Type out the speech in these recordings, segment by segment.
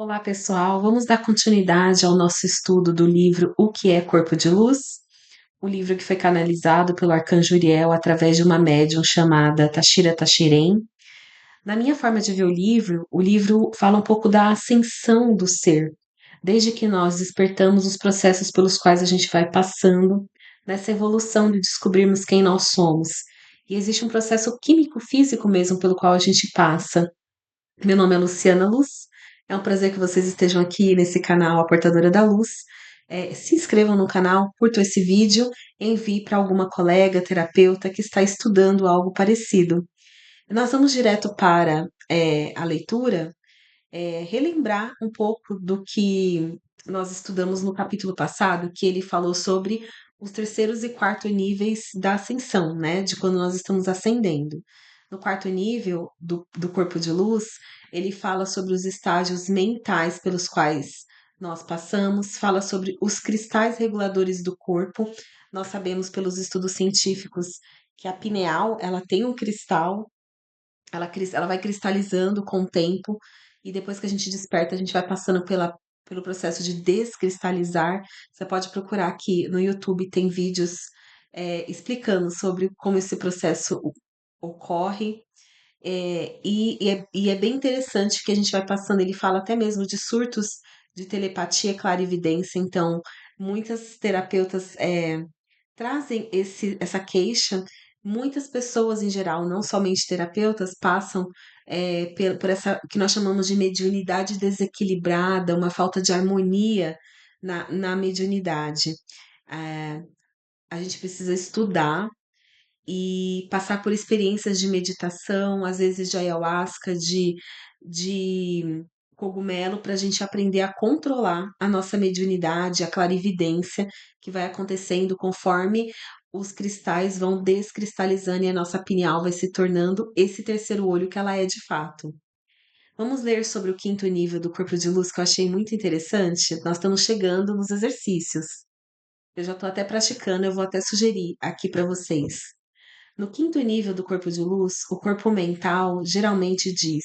Olá, pessoal. Vamos dar continuidade ao nosso estudo do livro O que é Corpo de Luz? O livro que foi canalizado pelo Arcanjo Uriel através de uma médium chamada Tashira Tachiren. Na minha forma de ver o livro fala um pouco da ascensão do ser, desde que nós despertamos os processos pelos quais a gente vai passando nessa evolução de descobrirmos quem nós somos. E existe um processo químico-físico mesmo pelo qual a gente passa. Meu nome é Luciana Luz. É um prazer que vocês estejam aqui nesse canal A Portadora da Luz. Se inscrevam no canal, curtam esse vídeo, envie para alguma colega, terapeuta que está estudando algo parecido. Nós vamos direto para a leitura, relembrar um pouco do que nós estudamos no capítulo passado, que ele falou sobre os terceiros e quarto níveis da ascensão, né? De quando nós estamos ascendendo. No quarto nível do corpo de luz, ele fala sobre os estágios mentais pelos quais nós passamos, fala sobre os cristais reguladores do corpo. Nós sabemos pelos estudos científicos que a pineal, ela tem um cristal, ela vai cristalizando com o tempo, e depois que a gente desperta, a gente vai passando pelo processo de descristalizar. Você pode procurar aqui no YouTube, tem vídeos explicando sobre como esse processo ocorre. E é bem interessante que a gente vai passando, ele fala até mesmo de surtos de telepatia, clarividência. Então, muitas terapeutas trazem essa queixa. Muitas pessoas em geral, não somente terapeutas, passam por essa que nós chamamos de mediunidade desequilibrada, uma falta de harmonia na mediunidade. Eh, a gente precisa estudar e passar por experiências de meditação, às vezes de ayahuasca, de cogumelo, para a gente aprender a controlar a nossa mediunidade, a clarividência que vai acontecendo conforme os cristais vão descristalizando e a nossa pineal vai se tornando esse terceiro olho que ela é de fato. Vamos ler sobre o quinto nível do corpo de luz que eu achei muito interessante. Nós estamos chegando nos exercícios. Eu já estou até praticando, eu vou até sugerir aqui para vocês. No quinto nível do corpo de luz, o corpo mental geralmente diz: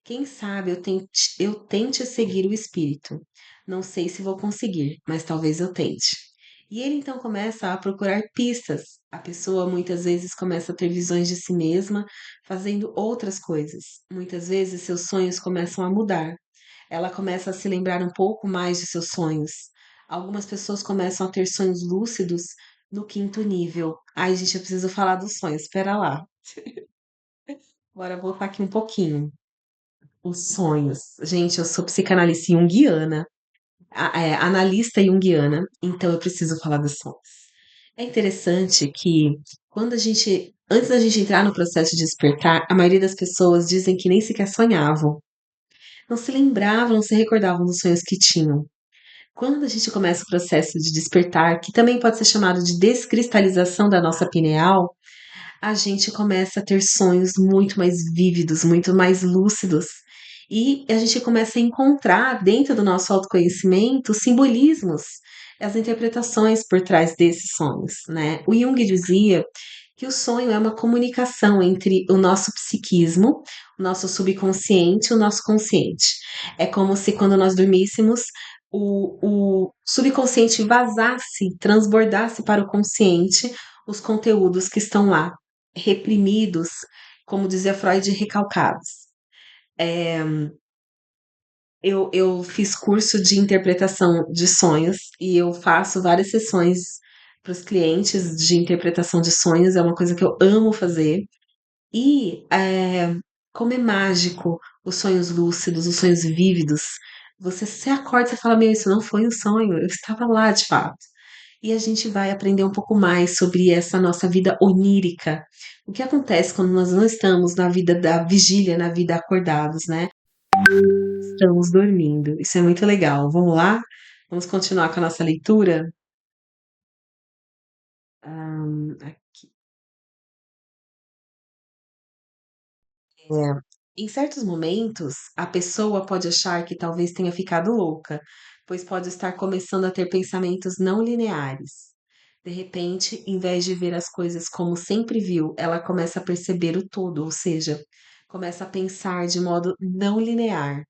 quem sabe eu tente seguir o espírito. Não sei se vou conseguir, mas talvez eu tente. E ele então começa a procurar pistas. A pessoa muitas vezes começa a ter visões de si mesma, fazendo outras coisas. Muitas vezes seus sonhos começam a mudar. Ela começa a se lembrar um pouco mais de seus sonhos. Algumas pessoas começam a ter sonhos lúcidos no quinto nível. Ai, gente, eu preciso falar dos sonhos. Espera lá. Bora voltar aqui um pouquinho. Os sonhos. Gente, eu sou psicanalista junguiana, analista junguiana, então eu preciso falar dos sonhos. É interessante que antes da gente entrar no processo de despertar, a maioria das pessoas dizem que nem sequer sonhavam. Não se lembravam, não se recordavam dos sonhos que tinham. Quando a gente começa o processo de despertar, que também pode ser chamado de descristalização da nossa pineal, a gente começa a ter sonhos muito mais vívidos, muito mais lúcidos. E a gente começa a encontrar dentro do nosso autoconhecimento simbolismos, as interpretações por trás desses sonhos, né? O Jung dizia que o sonho é uma comunicação entre o nosso psiquismo, o nosso subconsciente e o nosso consciente. É como se quando nós dormíssemos, o subconsciente vazasse, transbordasse para o consciente os conteúdos que estão lá, reprimidos, como dizia Freud, recalcados. Eu fiz curso de interpretação de sonhos e eu faço várias sessões para os clientes de interpretação de sonhos, é uma coisa que eu amo fazer. E como é mágico os sonhos lúcidos, os sonhos vívidos. Você se acorda e fala: Meu, isso não foi um sonho, eu estava lá de fato. E a gente vai aprender um pouco mais sobre essa nossa vida onírica. O que acontece quando nós não estamos na vida da vigília, na vida acordados, né? Estamos dormindo. Isso é muito legal. Vamos lá? Vamos continuar com a nossa leitura? Aqui. É, em certos momentos, a pessoa pode achar que talvez tenha ficado louca, pois pode estar começando a ter pensamentos não lineares. De repente, em vez de ver as coisas como sempre viu, ela começa a perceber o todo, ou seja, começa a pensar de modo não linear.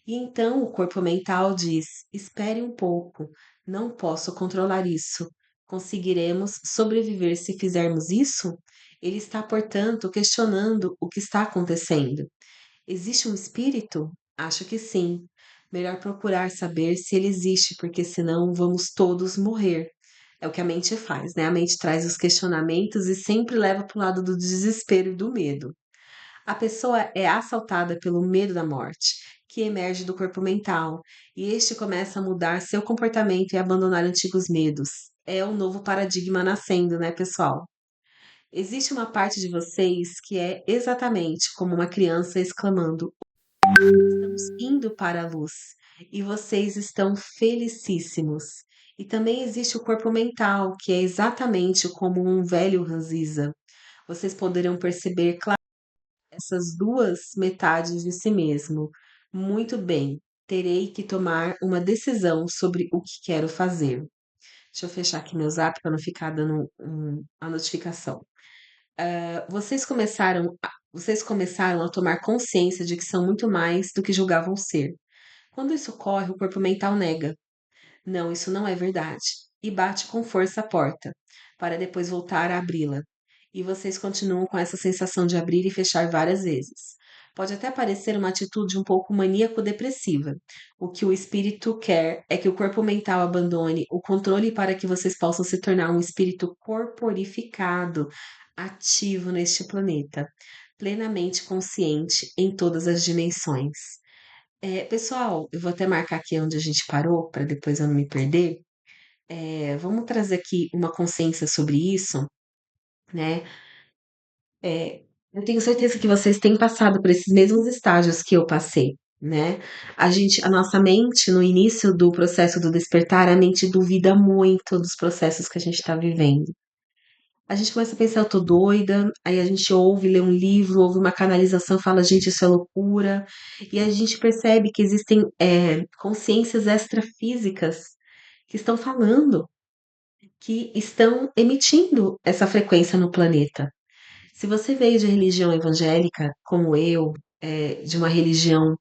E então o corpo mental diz: espere um pouco, não posso controlar isso. Conseguiremos sobreviver se fizermos isso? Ele está, portanto, questionando o que está acontecendo. Existe um espírito? Acho que sim. Melhor procurar saber se ele existe, porque senão vamos todos morrer. É o que a mente faz, né? A mente traz os questionamentos e sempre leva para o lado do desespero e do medo. A pessoa é assaltada pelo medo da morte, que emerge do corpo mental, e este começa a mudar seu comportamento e abandonar antigos medos. É um novo paradigma nascendo, né, pessoal? Existe uma parte de vocês que é exatamente como uma criança exclamando: estamos indo para a luz e vocês estão felicíssimos. E também existe o corpo mental, que é exatamente como um velho ranziza. Vocês poderão perceber essas duas metades de si mesmo. Muito bem, terei que tomar uma decisão sobre o que quero fazer. Deixa eu fechar aqui meu zap para não ficar dando a notificação. Vocês começaram a tomar consciência de que são muito mais do que julgavam ser. Quando isso ocorre, o corpo mental nega. Não, isso não é verdade. E bate com força a porta, para depois voltar a abri-la. E vocês continuam com essa sensação de abrir e fechar várias vezes. Pode até parecer uma atitude um pouco maníaco-depressiva. O que o espírito quer é que o corpo mental abandone o controle para que vocês possam se tornar um espírito corporificado, ativo neste planeta, plenamente consciente em todas as dimensões. Pessoal, eu vou até marcar aqui onde a gente parou, para depois eu não me perder. Vamos trazer aqui uma consciência sobre isso, né? É, eu tenho certeza que vocês têm passado por esses mesmos estágios que eu passei, né? A nossa mente, no início do processo do despertar, a mente duvida muito dos processos que a gente está vivendo. A gente começa a pensar, eu tô doida, aí a gente ouve, lê um livro, ouve uma canalização, fala, gente, isso é loucura. E a gente percebe que existem consciências extrafísicas que estão falando, que estão emitindo essa frequência no planeta. Se você veio de religião evangélica, como eu, de uma religião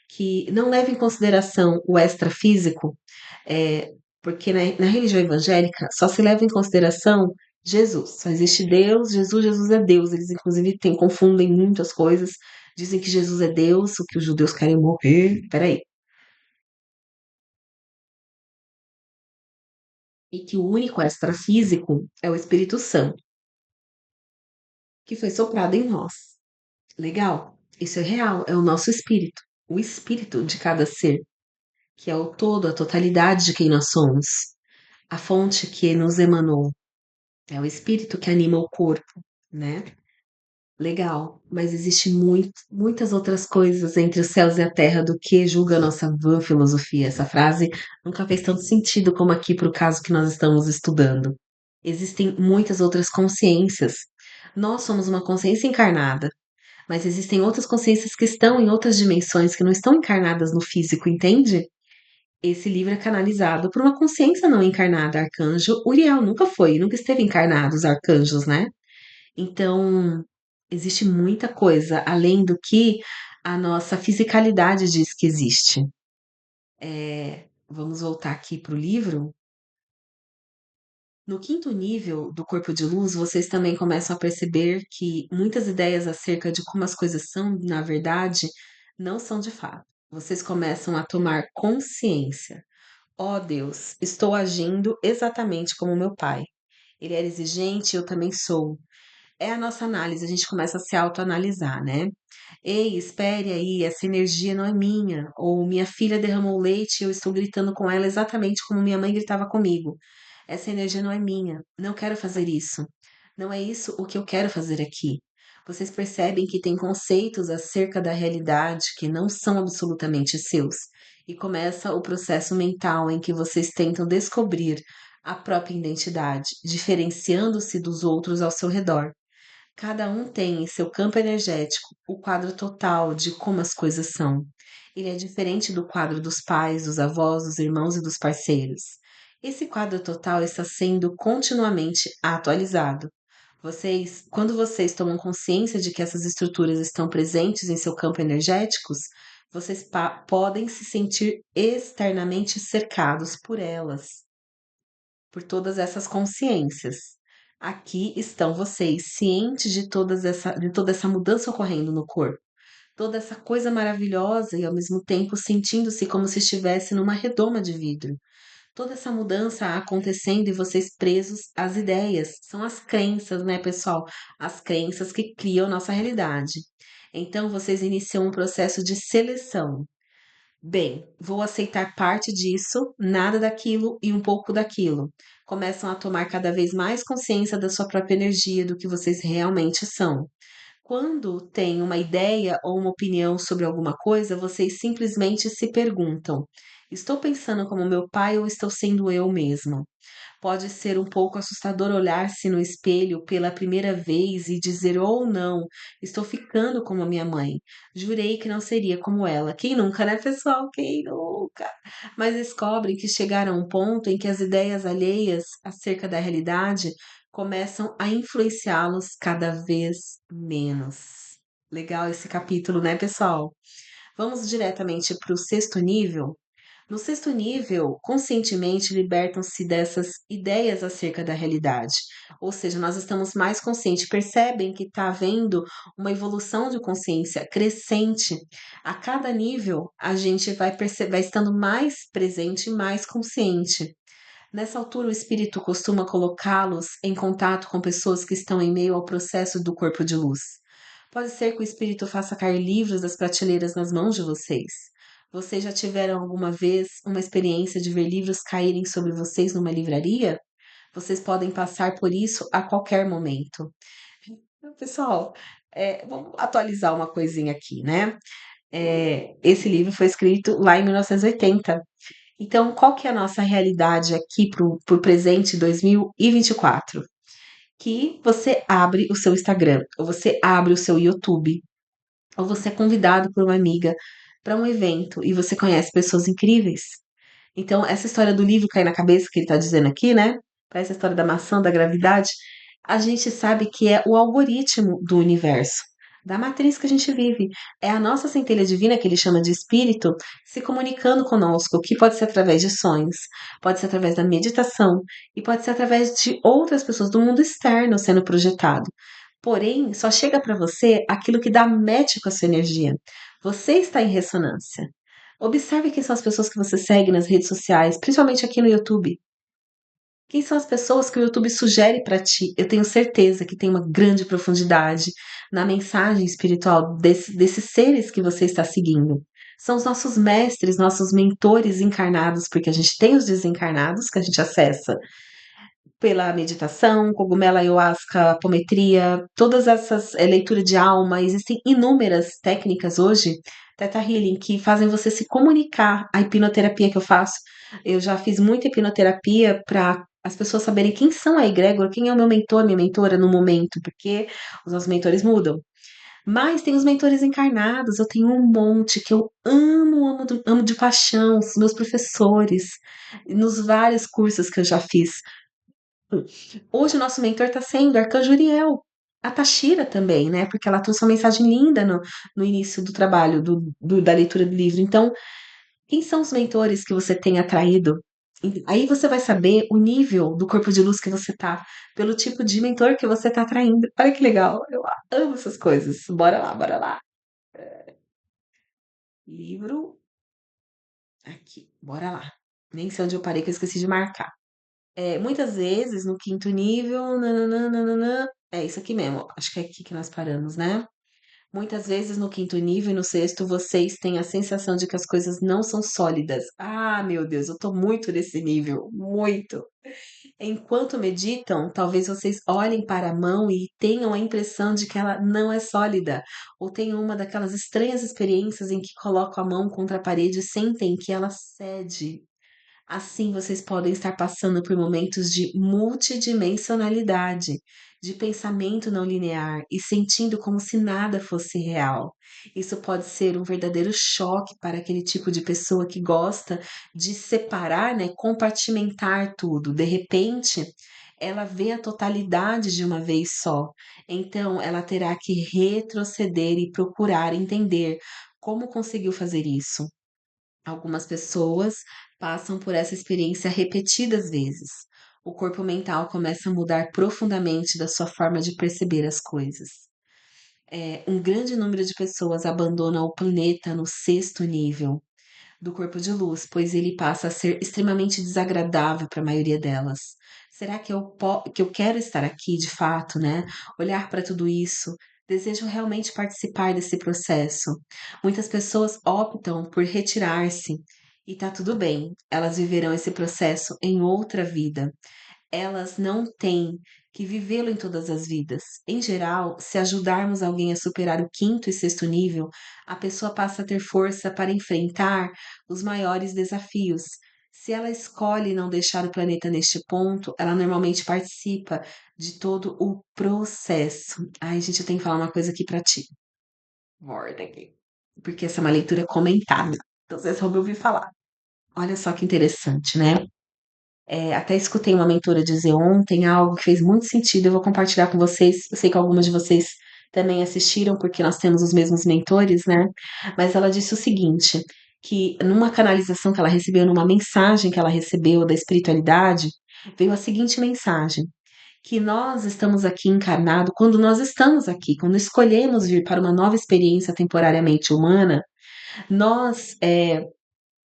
que não leva em consideração o extrafísico, é, porque na religião evangélica só se leva em consideração Jesus. Só existe Deus, Jesus, Jesus é Deus. Eles, inclusive, confundem muitas coisas. Dizem que Jesus é Deus, o que os judeus querem morrer. Peraí. E que o único extrafísico é o Espírito Santo, que foi soprado em nós. Legal? Isso é real, é o nosso espírito. O espírito de cada ser, que é o todo, a totalidade de quem nós somos. A fonte que nos emanou. É o espírito que anima o corpo, né? Legal, mas existe muitas outras coisas entre os céus e a terra do que julga a nossa vã filosofia. Essa frase nunca fez tanto sentido como aqui para o caso que nós estamos estudando. Existem muitas outras consciências. Nós somos uma consciência encarnada, mas existem outras consciências que estão em outras dimensões, que não estão encarnadas no físico, entende? Esse livro é canalizado por uma consciência não encarnada. Arcanjo Uriel nunca foi, nunca esteve encarnado, os arcanjos, né? Então, existe muita coisa além do que a nossa fisicalidade diz que existe. Vamos voltar aqui para o livro. No quinto nível do corpo de luz, vocês também começam a perceber que muitas ideias acerca de como as coisas são, na verdade, não são de fato. Vocês começam a tomar consciência. Ó Deus, estou agindo exatamente como meu pai. Ele era exigente, eu também sou. É a nossa análise, a gente começa a se autoanalisar, né? Ei, espere aí, essa energia não é minha. Ou minha filha derramou leite e eu estou gritando com ela exatamente como minha mãe gritava comigo. Essa energia não é minha. Não quero fazer isso. Não é isso o que eu quero fazer aqui. Vocês percebem que tem conceitos acerca da realidade que não são absolutamente seus. E começa o processo mental em que vocês tentam descobrir a própria identidade, diferenciando-se dos outros ao seu redor. Cada um tem em seu campo energético o quadro total de como as coisas são. Ele é diferente do quadro dos pais, dos avós, dos irmãos e dos parceiros. Esse quadro total está sendo continuamente atualizado. Quando vocês tomam consciência de que essas estruturas estão presentes em seu campo energéticos, vocês podem se sentir externamente cercados por elas, por todas essas consciências. Aqui estão vocês, cientes de toda essa mudança ocorrendo no corpo, toda essa coisa maravilhosa e ao mesmo tempo sentindo-se como se estivesse numa redoma de vidro. Toda essa mudança acontecendo e vocês presos às ideias. São as crenças, né, pessoal? As crenças que criam nossa realidade. Então, vocês iniciam um processo de seleção. Bem, vou aceitar parte disso, nada daquilo e um pouco daquilo. Começam a tomar cada vez mais consciência da sua própria energia, do que vocês realmente são. Quando têm uma ideia ou uma opinião sobre alguma coisa, vocês simplesmente se perguntam: estou pensando como meu pai ou estou sendo eu mesma? Pode ser um pouco assustador olhar-se no espelho pela primeira vez e dizer: "Oh, não, estou ficando como a minha mãe. Jurei que não seria como ela". Quem nunca, né, pessoal? Quem nunca? Mas descobrem que chegaram a um ponto em que as ideias alheias acerca da realidade começam a influenciá-los cada vez menos. Legal esse capítulo, né, pessoal? Vamos diretamente para o sexto nível. No sexto nível, conscientemente libertam-se dessas ideias acerca da realidade. Ou seja, nós estamos mais conscientes, percebem que está havendo uma evolução de consciência crescente. A cada nível, a gente vai estando mais presente e mais consciente. Nessa altura, o espírito costuma colocá-los em contato com pessoas que estão em meio ao processo do corpo de luz. Pode ser que o espírito faça cair livros das prateleiras nas mãos de vocês. Vocês já tiveram alguma vez uma experiência de ver livros caírem sobre vocês numa livraria? Vocês podem passar por isso a qualquer momento. Pessoal, vamos atualizar uma coisinha aqui, né? Esse livro foi escrito lá em 1980. Então, qual que é a nossa realidade aqui para o presente 2024? Que você abre o seu Instagram, ou você abre o seu YouTube, ou você é convidado por uma amiga para um evento e você conhece pessoas incríveis. Então, essa história do livro cair na cabeça que ele está dizendo aqui, né? Parece a história da maçã, da gravidade. A gente sabe que é o algoritmo do universo, da matriz que a gente vive. É a nossa centelha divina, que ele chama de espírito, se comunicando conosco, que pode ser através de sonhos, pode ser através da meditação e pode ser através de outras pessoas do mundo externo sendo projetado. Porém, só chega para você aquilo que dá match com a sua energia. Você está em ressonância. Observe quem são as pessoas que você segue nas redes sociais, principalmente aqui no YouTube. Quem são as pessoas que o YouTube sugere para ti? Eu tenho certeza que tem uma grande profundidade na mensagem espiritual desses seres que você está seguindo. São os nossos mestres, nossos mentores encarnados, porque a gente tem os desencarnados que a gente acessa pela meditação, cogumelo, ayahuasca, apometria, todas essas leitura de alma, existem inúmeras técnicas hoje, Theta Healing, que fazem você se comunicar. A hipnoterapia que eu faço, eu já fiz muita hipnoterapia para as pessoas saberem quem são a egrégora, quem é o meu mentor, minha mentora no momento, porque os nossos mentores mudam. Mas tem os mentores encarnados, eu tenho um monte que eu amo, amo, amo de paixão, os meus professores, nos vários cursos que eu já fiz. Hoje o nosso mentor está sendo Arcanjo Uriel. A Tashira também, né? Porque ela trouxe uma mensagem linda no início do trabalho, da leitura do livro. Então, quem são os mentores que você tem atraído? Aí você vai saber o nível do corpo de luz que você tá, pelo tipo de mentor que você tá atraindo. Olha que legal, eu amo essas coisas. Bora lá, bora lá. Livro aqui, bora lá. Nem sei onde eu parei que eu esqueci de marcar. Muitas vezes no quinto nível, nananã, é isso aqui mesmo, acho que é aqui que nós paramos, né? Muitas vezes no quinto nível e no sexto vocês têm a sensação de que as coisas não são sólidas. Ah, meu Deus, eu tô muito nesse nível, muito. Enquanto meditam, talvez vocês olhem para a mão e tenham a impressão de que ela não é sólida, ou tenham uma daquelas estranhas experiências em que colocam a mão contra a parede e sentem que ela cede. Assim, vocês podem estar passando por momentos de multidimensionalidade, de pensamento não linear e sentindo como se nada fosse real. Isso pode ser um verdadeiro choque para aquele tipo de pessoa que gosta de separar, né, compartimentar tudo. De repente, ela vê a totalidade de uma vez só. Então, ela terá que retroceder e procurar entender Como conseguiu fazer isso? Algumas pessoas passam por essa experiência repetidas vezes. O corpo mental começa a mudar profundamente da sua forma de perceber as coisas. Um grande número de pessoas abandona o planeta no sexto nível do corpo de luz, pois ele passa a ser extremamente desagradável para a maioria delas. Será que que eu quero estar aqui de fato, né? Olhar para tudo isso, desejo realmente participar desse processo. Muitas pessoas optam por retirar-se e tá tudo bem, elas viverão esse processo em outra vida. Elas não têm que vivê-lo em todas as vidas. Em geral, se ajudarmos alguém a superar o quinto e sexto nível, a pessoa passa a ter força para enfrentar os maiores desafios. Se ela escolhe não deixar o planeta neste ponto, ela normalmente participa de todo o processo. Ai, gente, eu tenho que falar uma coisa aqui para ti. Volta aqui. Porque essa é uma leitura comentada. Então vocês vão me ouvir falar. Olha só que interessante, né? Até escutei uma mentora dizer ontem algo que fez muito sentido, eu vou compartilhar com vocês. Eu sei que algumas de vocês também assistiram, porque nós temos os mesmos mentores, né? Mas ela disse o seguinte: que numa canalização que ela recebeu, numa mensagem que ela recebeu da espiritualidade, veio a seguinte mensagem: que nós estamos aqui encarnados, quando nós estamos aqui, quando escolhemos vir para uma nova experiência temporariamente humana, nós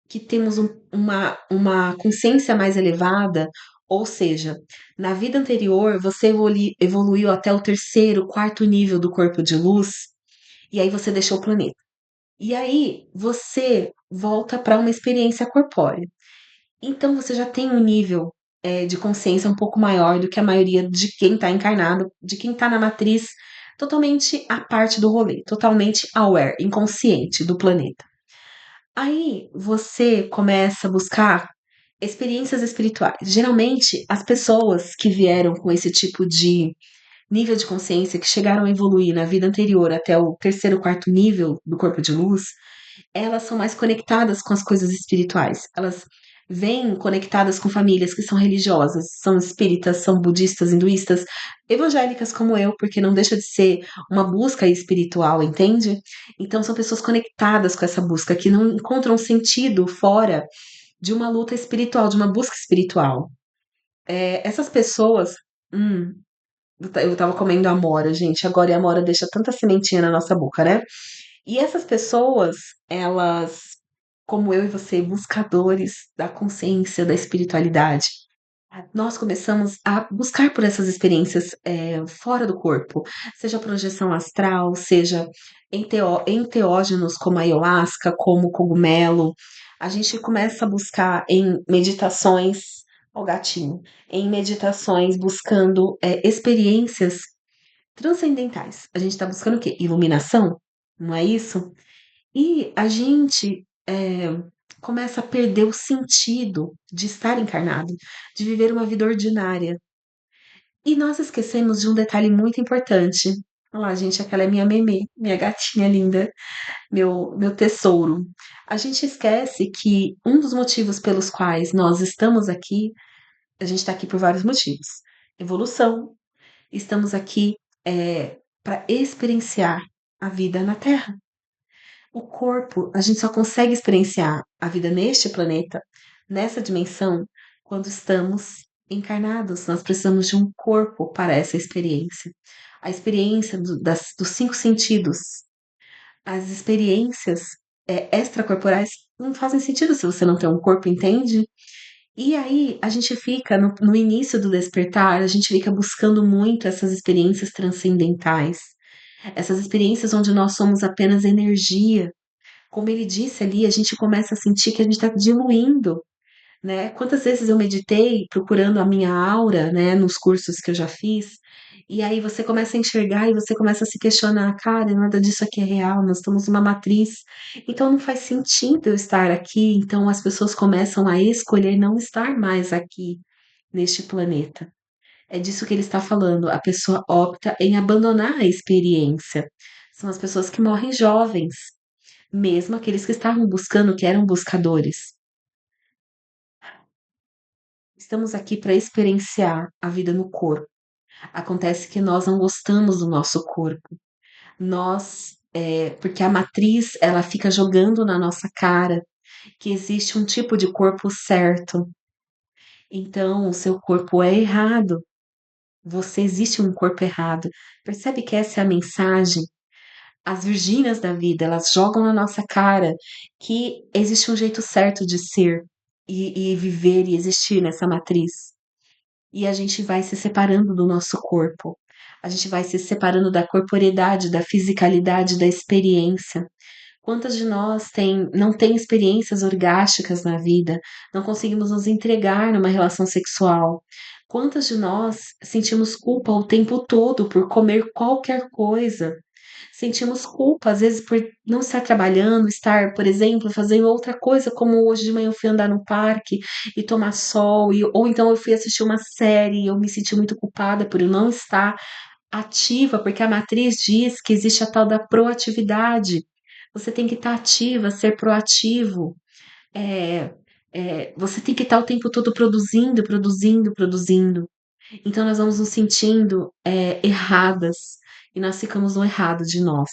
que temos uma consciência mais elevada, ou seja, na vida anterior você evoluiu até o terceiro, quarto nível do corpo de luz, e aí você deixou o planeta. E aí você volta para uma experiência corpórea. Então você já tem um nível de consciência um pouco maior do que a maioria de quem está encarnado, de quem está na matriz, totalmente à parte do rolê, totalmente aware, inconsciente do planeta. Aí você começa a buscar experiências espirituais. Geralmente, as pessoas que vieram com esse tipo de nível de consciência, que chegaram a evoluir na vida anterior até o terceiro, quarto nível do corpo de luz, elas são mais conectadas com as coisas espirituais. Elas vêm conectadas com famílias que são religiosas, são espíritas, são budistas, hinduístas, evangélicas como eu, porque não deixa de ser uma busca espiritual, entende? Então são pessoas conectadas com essa busca, que não encontram sentido fora de uma luta espiritual, de uma busca espiritual. Essas pessoas. Hum, eu tava comendo amora, gente. Agora a amora deixa tanta sementinha na nossa boca, né? E essas pessoas, elas, como eu e você, buscadores da consciência, da espiritualidade, nós começamos a buscar por essas experiências fora do corpo, seja projeção astral, seja enteógenos como a ayahuasca, como o cogumelo. A gente começa a buscar em meditações, ó o gatinho, em meditações buscando experiências transcendentais. A gente está buscando o quê? Iluminação? Não é isso? E a gente começa a perder o sentido de estar encarnado, de viver uma vida ordinária. E nós esquecemos de um detalhe muito importante. Olha lá, gente, aquela é minha Memê, minha gatinha linda, meu tesouro. A gente esquece que um dos motivos pelos quais nós estamos aqui, a gente está aqui por vários motivos. Evolução. Estamos aqui para experienciar a vida na Terra. O corpo, a gente só consegue experienciar a vida neste planeta, nessa dimensão, quando estamos encarnados. Nós precisamos de um corpo para essa experiência. A experiência dos cinco sentidos, as experiências extracorporais não fazem sentido se você não tem um corpo, entende? E aí a gente fica no início do despertar, a gente fica buscando muito essas experiências transcendentais, essas experiências onde nós somos apenas energia. Como ele disse ali, a gente começa a sentir que a gente está diluindo, né? Quantas vezes eu meditei procurando a minha aura, né, nos cursos que eu já fiz, e aí você começa a enxergar e você começa a se questionar, cara, nada disso aqui é real, nós estamos numa matriz, então não faz sentido eu estar aqui, então as pessoas começam a escolher não estar mais aqui neste planeta. É disso que ele está falando, a pessoa opta em abandonar a experiência. São as pessoas que morrem jovens, mesmo aqueles que estavam buscando, que eram buscadores. Estamos aqui para experienciar a vida no corpo. Acontece que nós não gostamos do nosso corpo. Nós porque a matriz ela fica jogando na nossa cara que existe um tipo de corpo certo. Então, o seu corpo é errado. Você existe um corpo errado. Percebe que essa é a mensagem? As virgínias da vida, elas jogam na nossa cara que existe um jeito certo de ser e viver e existir nessa matriz. E a gente vai se separando do nosso corpo. A gente vai se separando da corporeidade, da fisicalidade, da experiência. Quantas de nós não tem experiências orgásticas na vida, não conseguimos nos entregar numa relação sexual? Quantas de nós sentimos culpa o tempo todo por comer qualquer coisa? Sentimos culpa, às vezes, por não estar trabalhando, estar, por exemplo, fazendo outra coisa, como hoje de manhã eu fui andar no parque e tomar sol, ou então eu fui assistir uma série e eu me senti muito culpada por eu não estar ativa, porque a matriz diz que existe a tal da proatividade. Você tem que estar ativa, ser proativo. É, você tem que estar o tempo todo produzindo, produzindo, produzindo. Então nós vamos nos sentindo erradas e nós ficamos no errado de nós.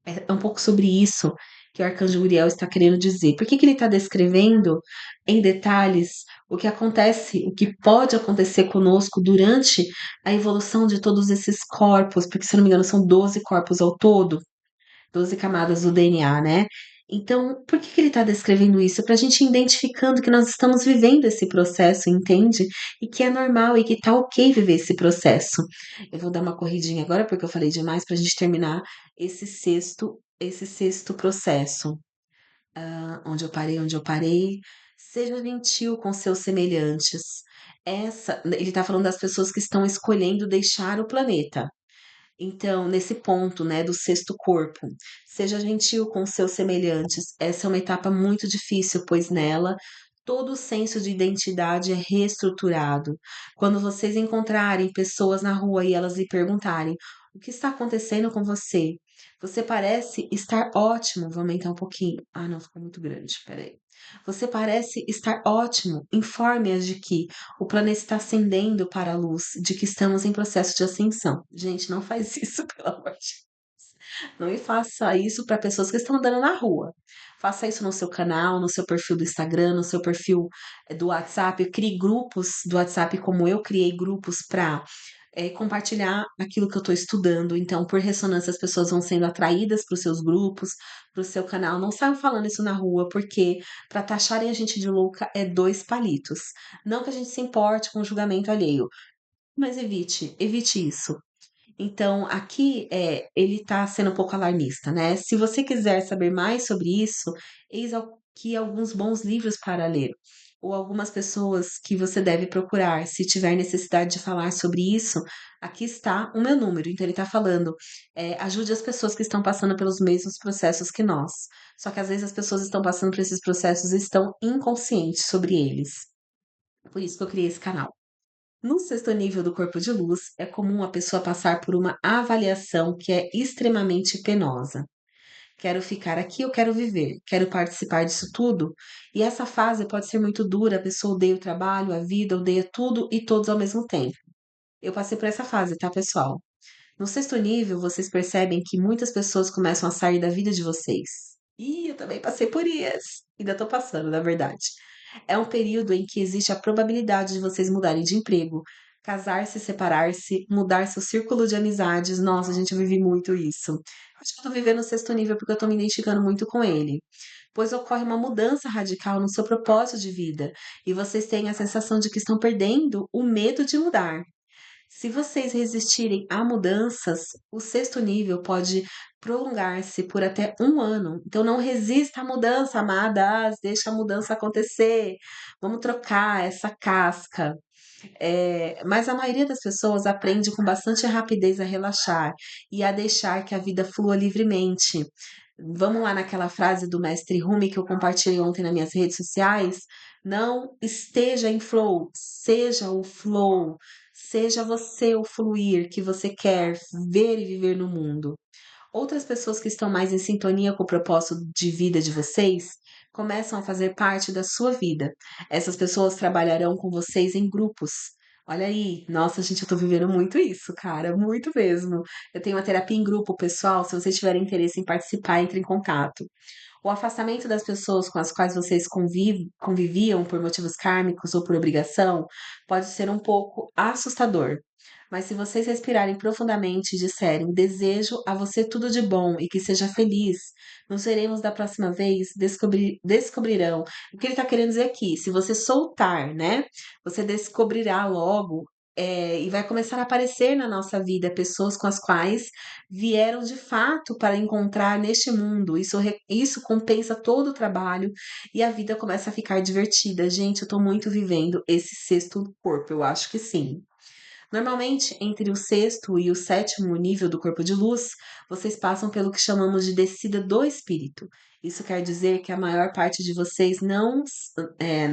É um pouco sobre isso que o arcanjo Uriel está querendo dizer. Por que que ele está descrevendo em detalhes o que acontece, o que pode acontecer conosco durante a evolução de todos esses corpos? Porque, se eu não me engano, são 12 corpos ao todo, 12 camadas do DNA, né? Então, por que que ele está descrevendo isso? Para a gente ir identificando que nós estamos vivendo esse processo, entende? E que é normal e que tá ok viver esse processo. Eu vou dar uma corridinha agora, porque eu falei demais, para a gente terminar esse sexto processo. Onde eu parei. Seja gentil com seus semelhantes. Ele está falando das pessoas que estão escolhendo deixar o planeta. Então, nesse ponto, né, do sexto corpo, seja gentil com seus semelhantes. Essa é uma etapa muito difícil, pois nela todo o senso de identidade é reestruturado. Quando vocês encontrarem pessoas na rua e elas lhe perguntarem: o que está acontecendo com você? Você parece estar ótimo. Vou aumentar um pouquinho. Ah, não, ficou muito grande. Peraí. Você parece estar ótimo. Informe-as de que o planeta está ascendendo para a luz, de que estamos em processo de ascensão. Gente, não faz isso, pelo amor de Deus. Não me faça isso para pessoas que estão andando na rua. Faça isso no seu canal, no seu perfil do Instagram, no seu perfil do WhatsApp. Crie grupos do WhatsApp, como eu criei grupos para compartilhar aquilo que eu estou estudando. Então, por ressonância, as pessoas vão sendo atraídas para os seus grupos, para o seu canal. Não saiam falando isso na rua, porque para taxarem a gente de louca é dois palitos. Não que a gente se importe com o julgamento alheio, mas evite isso. Então, aqui ele está sendo um pouco alarmista, né? Se você quiser saber mais sobre isso, eis aqui alguns bons livros para ler, ou algumas pessoas que você deve procurar. Se tiver necessidade de falar sobre isso, aqui está o meu número. Então, ele está falando, ajude as pessoas que estão passando pelos mesmos processos que nós. Só que às vezes as pessoas estão passando por esses processos e estão inconscientes sobre eles. Por isso que eu criei esse canal. No sexto nível do corpo de luz, é comum a pessoa passar por uma avaliação que é extremamente penosa. Quero ficar aqui, eu quero viver, quero participar disso tudo. E essa fase pode ser muito dura, a pessoa odeia o trabalho, a vida, odeia tudo e todos ao mesmo tempo. Eu passei por essa fase, tá, pessoal? No sexto nível, vocês percebem que muitas pessoas começam a sair da vida de vocês. E eu também passei por isso. Ainda tô passando, na verdade. É um período em que existe a probabilidade de vocês mudarem de emprego, casar-se, separar-se, mudar seu círculo de amizades. Nossa, a gente vive muito isso. Acho que eu tô vivendo o sexto nível porque eu tô me identificando muito com ele. Pois ocorre uma mudança radical no seu propósito de vida e vocês têm a sensação de que estão perdendo o medo de mudar. Se vocês resistirem a mudanças, o sexto nível pode prolongar-se por até um ano. Então, não resista à mudança, amadas. Deixa a mudança acontecer. Vamos trocar essa casca. Mas a maioria das pessoas aprende com bastante rapidez a relaxar e a deixar que a vida flua livremente. Vamos lá naquela frase do mestre Rumi que eu compartilhei ontem nas minhas redes sociais? Não esteja em flow, seja o flow, seja você o fluir que você quer ver e viver no mundo. Outras pessoas que estão mais em sintonia com o propósito de vida de vocês começam a fazer parte da sua vida. Essas pessoas trabalharão com vocês em grupos. Olha aí, nossa, gente, eu tô vivendo muito isso, cara, muito mesmo. Eu tenho uma terapia em grupo, pessoal. Se vocês tiverem interesse em participar, entre em contato. O afastamento das pessoas com as quais vocês conviviam por motivos kármicos ou por obrigação pode ser um pouco assustador. Mas se vocês respirarem profundamente e disserem desejo a você tudo de bom e que seja feliz, nos veremos da próxima vez, descobrirão. O que ele está querendo dizer aqui? Se você soltar, né? Você descobrirá logo. E vai começar a aparecer na nossa vida pessoas com as quais vieram de fato para encontrar neste mundo. Isso compensa todo o trabalho e a vida começa a ficar divertida. Gente, eu tô muito vivendo esse sexto corpo, eu acho que sim. Normalmente, entre o sexto e o sétimo nível do corpo de luz, vocês passam pelo que chamamos de descida do espírito. Isso quer dizer que a maior parte de vocês não,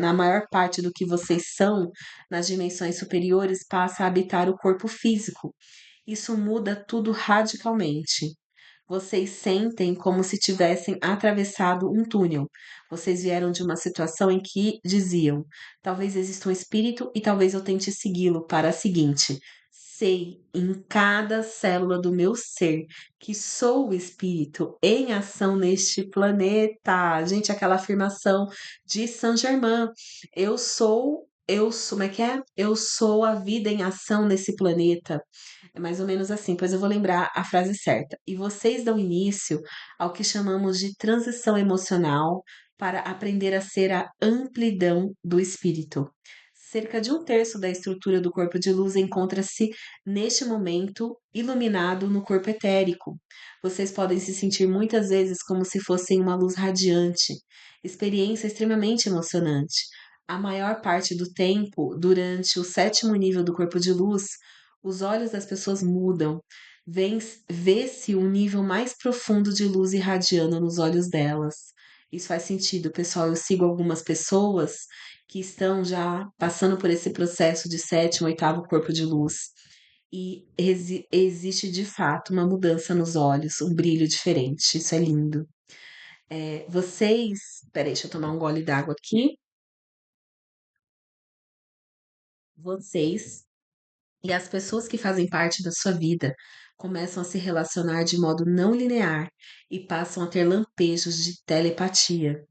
na maior parte do que vocês são nas dimensões superiores, passa a habitar o corpo físico. Isso muda tudo radicalmente. Vocês sentem como se tivessem atravessado um túnel. Vocês vieram de uma situação em que diziam: talvez exista um espírito e talvez eu tente segui-lo para a seguinte. Sei em cada célula do meu ser que sou o espírito em ação neste planeta. Gente, aquela afirmação de Saint-Germain. Como é que é? Eu sou a vida em ação nesse planeta. É mais ou menos assim, pois eu vou lembrar a frase certa. E vocês dão início ao que chamamos de transição emocional para aprender a ser a amplidão do espírito. Cerca de um terço da estrutura do corpo de luz encontra-se, neste momento, iluminado no corpo etérico. Vocês podem se sentir muitas vezes como se fossem uma luz radiante, experiência extremamente emocionante. A maior parte do tempo, durante o sétimo nível do corpo de luz, os olhos das pessoas mudam. Vê-se um nível mais profundo de luz irradiando nos olhos delas. Isso faz sentido, pessoal. Eu sigo algumas pessoas que estão já passando por esse processo de sétimo, oitavo corpo de luz. E existe de fato uma mudança nos olhos, um brilho diferente. Isso é lindo. Vocês. Peraí, deixa eu tomar um gole d'água aqui. Vocês e as pessoas que fazem parte da sua vida começam a se relacionar de modo não linear e passam a ter lampejos de telepatia.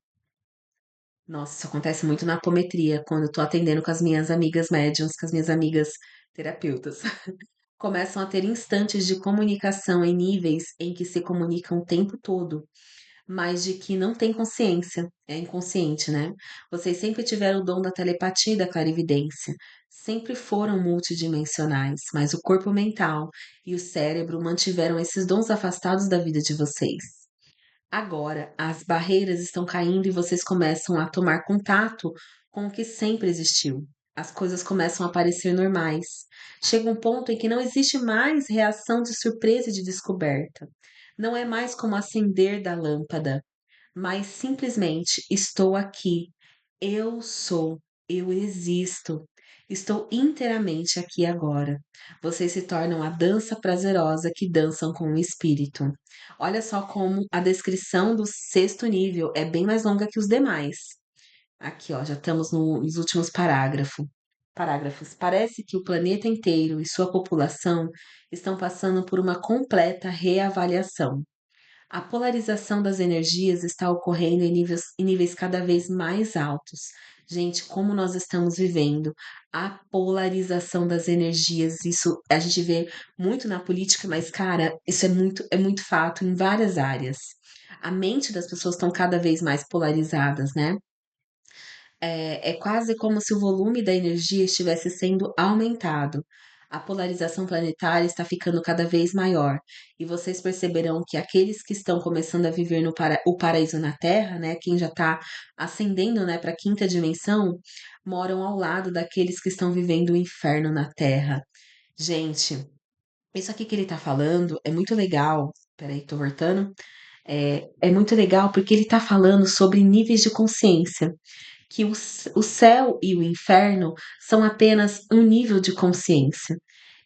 Nossa, isso acontece muito na apometria, quando eu tô atendendo com as minhas amigas médiums, com as minhas amigas terapeutas. Começam a ter instantes de comunicação em níveis em que se comunicam o tempo todo, mas de que não tem consciência, é inconsciente, né? Vocês sempre tiveram o dom da telepatia e da clarividência, sempre foram multidimensionais, mas o corpo mental e o cérebro mantiveram esses dons afastados da vida de vocês. Agora, as barreiras estão caindo e vocês começam a tomar contato com o que sempre existiu. As coisas começam a parecer normais. Chega um ponto em que não existe mais reação de surpresa e de descoberta. Não é mais como acender da lâmpada, mas simplesmente estou aqui. Eu sou, eu existo. Estou inteiramente aqui agora. Vocês se tornam a dança prazerosa que dançam com o espírito. Olha só como a descrição do sexto nível é bem mais longa que os demais. Aqui, ó, já estamos nos últimos parágrafos. Parece que o planeta inteiro e sua população estão passando por uma completa reavaliação. A polarização das energias está ocorrendo em níveis cada vez mais altos. Gente, como nós estamos vivendo a polarização das energias, isso a gente vê muito na política, mas, cara, isso é muito fato em várias áreas. A mente das pessoas estão cada vez mais polarizadas, né? É quase como se o volume da energia estivesse sendo aumentado. A polarização planetária está ficando cada vez maior, e vocês perceberão que aqueles que estão começando a viver no o paraíso na Terra, né, quem já está ascendendo, né, para a quinta dimensão, moram ao lado daqueles que estão vivendo o inferno na Terra. Gente, isso aqui que ele está falando é muito legal. Peraí, tô voltando. É muito legal porque ele está falando sobre níveis de consciência que o céu e o inferno são apenas um nível de consciência.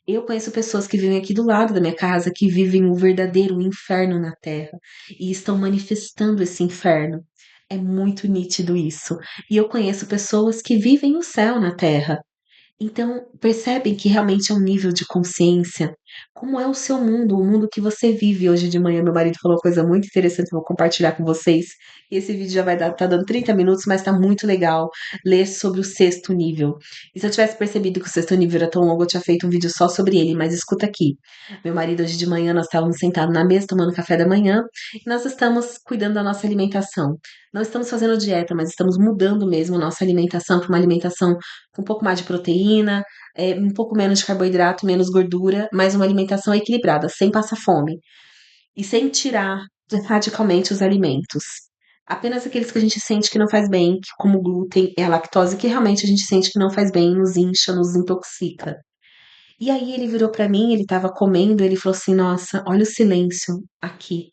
Eu conheço pessoas que vivem aqui do lado da minha casa que vivem o verdadeiro inferno na Terra e estão manifestando esse inferno. É muito nítido isso. E eu conheço pessoas que vivem o céu na Terra. Então, percebem que realmente é um nível de consciência? Como é o seu mundo, o mundo que você vive hoje de manhã? Meu marido falou uma coisa muito interessante, eu vou compartilhar com vocês. E esse vídeo já vai dar, tá dando 30 minutos, mas tá muito legal ler sobre o sexto nível. E se eu tivesse percebido que o sexto nível era tão longo, eu tinha feito um vídeo só sobre ele, mas escuta aqui. Meu marido, hoje de manhã, nós estávamos sentados na mesa tomando café da manhã e nós estamos cuidando da nossa alimentação. Não estamos fazendo dieta, mas estamos mudando mesmo a nossa alimentação para uma alimentação com um pouco mais de proteína, um pouco menos de carboidrato, menos gordura, mas uma alimentação equilibrada, sem passar fome e sem tirar radicalmente os alimentos. Apenas aqueles que a gente sente que não faz bem, como o glúten e a lactose, que realmente a gente sente que não faz bem, nos incha, nos intoxica. E aí ele virou pra mim, ele estava comendo, ele falou assim: "Nossa, olha o silêncio aqui".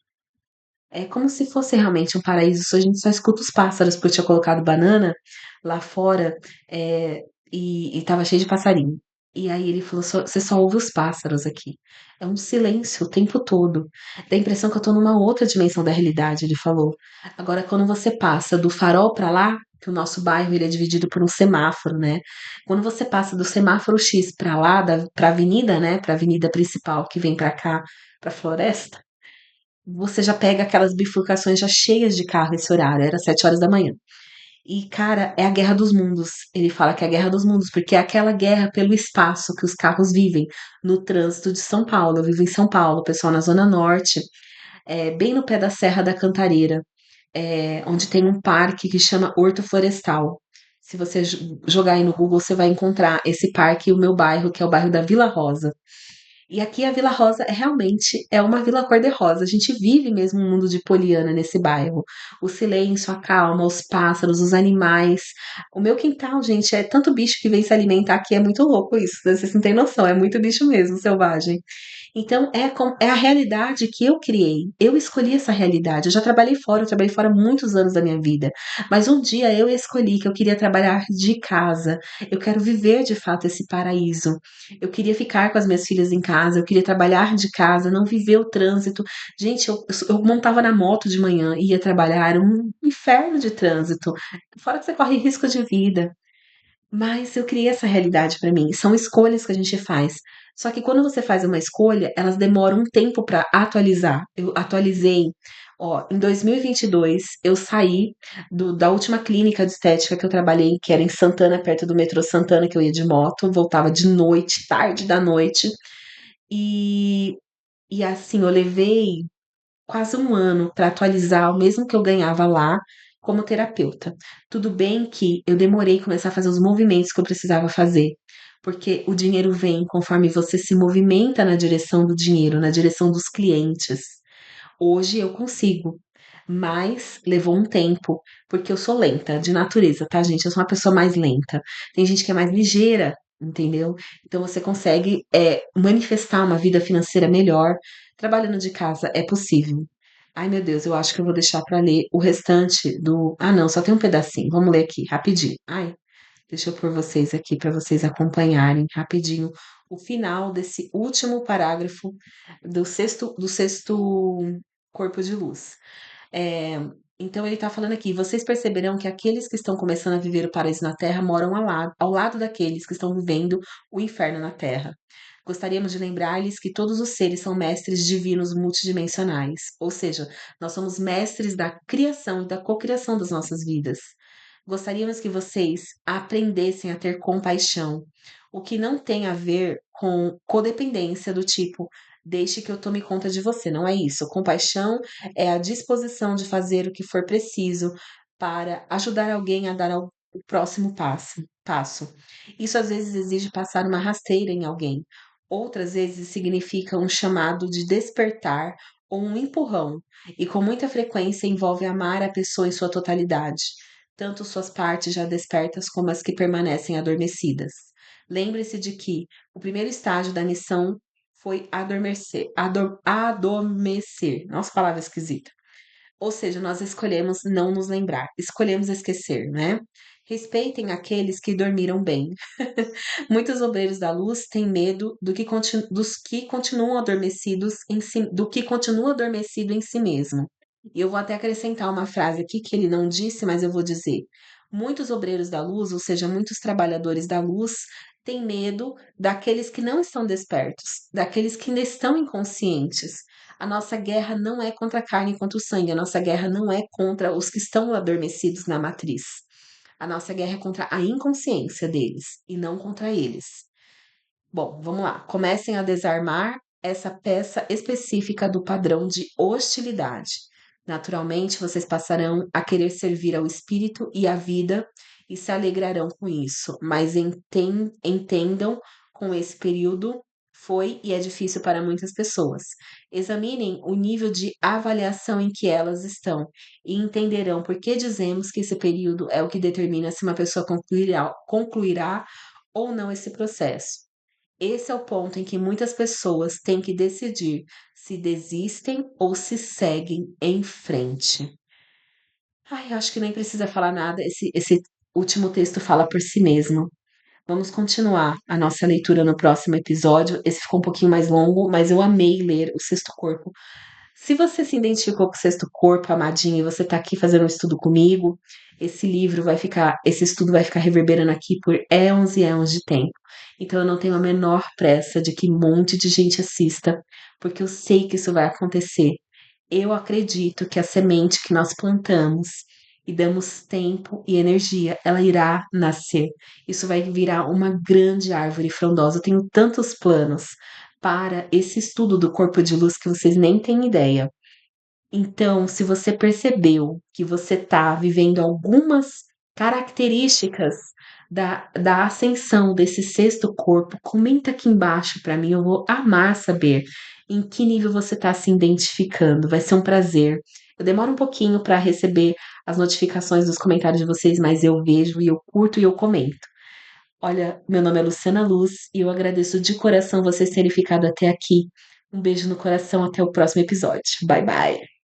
É como se fosse realmente um paraíso, só a gente só escuta os pássaros, porque eu tinha colocado banana lá fora, eh, e estava cheio de passarinho. E aí ele falou: Você só ouve os pássaros aqui. É um silêncio o tempo todo. Dá a impressão que eu tô numa outra dimensão da realidade", ele falou. Agora quando você passa do farol pra lá, que o nosso bairro ele é dividido por um semáforo, né, quando você passa do semáforo X pra lá, pra avenida, né, pra avenida principal que vem pra cá, pra floresta, você já pega aquelas bifurcações já cheias de carro esse horário, era 7 horas da manhã. E, cara, é a guerra dos mundos. Ele fala que é a guerra dos mundos, porque é aquela guerra pelo espaço que os carros vivem no trânsito de São Paulo. Eu vivo em São Paulo, pessoal, na Zona Norte, bem no pé da Serra da Cantareira, onde tem um parque que chama Horto Florestal. Se você jogar aí no Google, você vai encontrar esse parque e o meu bairro, que é o bairro da Vila Rosa. E aqui a Vila Rosa realmente é uma vila cor-de-rosa. A gente vive mesmo um mundo de Poliana nesse bairro. O silêncio, a calma, os pássaros, os animais. O meu quintal, gente, é tanto bicho que vem se alimentar aqui, é muito louco isso. Vocês não têm noção, é muito bicho mesmo, selvagem. Então, é a realidade que eu criei. Eu escolhi essa realidade. Eu já trabalhei fora, eu trabalhei fora muitos anos da minha vida. Mas um dia eu escolhi que eu queria trabalhar de casa. Eu quero viver de fato esse paraíso. Eu queria ficar com as minhas filhas em casa, eu queria trabalhar de casa, não viver o trânsito. Gente, eu montava na moto de manhã, ia trabalhar, era um inferno de trânsito. Fora que você corre risco de vida. Mas eu criei essa realidade pra mim. São escolhas que a gente faz. Só que quando você faz uma escolha, elas demoram um tempo pra atualizar. Eu atualizei, ó, em 2022 eu saí da última clínica de estética que eu trabalhei, que era em Santana, perto do metrô Santana, que eu ia de moto, voltava de noite, tarde da noite. E, e assim, eu levei quase um ano para atualizar o mesmo que eu ganhava lá como terapeuta. Tudo bem que eu demorei a começar a fazer os movimentos que eu precisava fazer, porque o dinheiro vem conforme você se movimenta na direção do dinheiro, na direção dos clientes. Hoje eu consigo, mas levou um tempo, porque eu sou lenta de natureza, tá, gente? Eu sou uma pessoa mais lenta. Tem gente que é mais ligeira, entendeu? Então você consegue manifestar uma vida financeira melhor trabalhando de casa. É possível. Ai, meu Deus, eu acho que eu vou deixar para ler o restante do. Ah, não, só tem um pedacinho. Vamos ler aqui, rapidinho. Ai, deixa eu pôr vocês aqui para vocês acompanharem rapidinho o final desse último parágrafo do sexto corpo de luz. É, então ele está falando aqui: vocês perceberão que aqueles que estão começando a viver o paraíso na Terra moram ao lado daqueles que estão vivendo o inferno na Terra. Gostaríamos de lembrar-lhes que todos os seres são mestres divinos multidimensionais, ou seja, nós somos mestres da criação e da cocriação das nossas vidas. Gostaríamos que vocês aprendessem a ter compaixão, o que não tem a ver com codependência do tipo, deixe que eu tome conta de você, não é isso. Compaixão é a disposição de fazer o que for preciso para ajudar alguém a dar o próximo passo. Isso às vezes exige passar uma rasteira em alguém, outras vezes significa um chamado de despertar ou um empurrão, e com muita frequência envolve amar a pessoa em sua totalidade, tanto suas partes já despertas como as que permanecem adormecidas. Lembre-se de que o primeiro estágio da missão foi adormecer. Nossa, palavra esquisita. Ou seja, nós escolhemos não nos lembrar, escolhemos esquecer, né? Respeitem aqueles que dormiram bem. Muitos obreiros da luz têm medo dos que continuam adormecidos do que continua adormecido em si mesmo. E eu vou até acrescentar uma frase aqui que ele não disse, mas eu vou dizer. Muitos obreiros da luz, ou seja, muitos trabalhadores da luz, tem medo daqueles que não estão despertos, daqueles que ainda estão inconscientes. A nossa guerra não é contra a carne e contra o sangue, a nossa guerra não é contra os que estão adormecidos na matriz. A nossa guerra é contra a inconsciência deles e não contra eles. Bom, vamos lá. Comecem a desarmar essa peça específica do padrão de hostilidade. Naturalmente, vocês passarão a querer servir ao espírito e à vida e se alegrarão com isso, mas entendam com esse período foi e é difícil para muitas pessoas. Examinem o nível de avaliação em que elas estão e entenderão por que dizemos que esse período é o que determina se uma pessoa concluirá ou não esse processo. Esse é o ponto em que muitas pessoas têm que decidir se desistem ou se seguem em frente. Ai, acho que nem precisa falar nada, esse último texto fala por si mesmo. Vamos continuar a nossa leitura no próximo episódio. Esse ficou um pouquinho mais longo, mas eu amei ler O Sexto Corpo. Se você se identificou com o Sexto Corpo, amadinho, e você está aqui fazendo um estudo comigo, esse estudo vai ficar reverberando aqui por éons e éons de tempo. Então eu não tenho a menor pressa de que um monte de gente assista, porque eu sei que isso vai acontecer. Eu acredito que a semente que nós plantamos e damos tempo e energia, ela irá nascer. Isso vai virar uma grande árvore frondosa. Eu tenho tantos planos para esse estudo do corpo de luz que vocês nem têm ideia. Então, se você percebeu que você está vivendo algumas características da ascensão desse sexto corpo, comenta aqui embaixo para mim, eu vou amar saber em que nível você está se identificando, vai ser um prazer. Eu demoro um pouquinho para receber as notificações dos comentários de vocês, mas eu vejo e eu curto e eu comento. Olha, meu nome é Luciana Luz e eu agradeço de coração vocês terem ficado até aqui. Um beijo no coração, até o próximo episódio. Bye bye.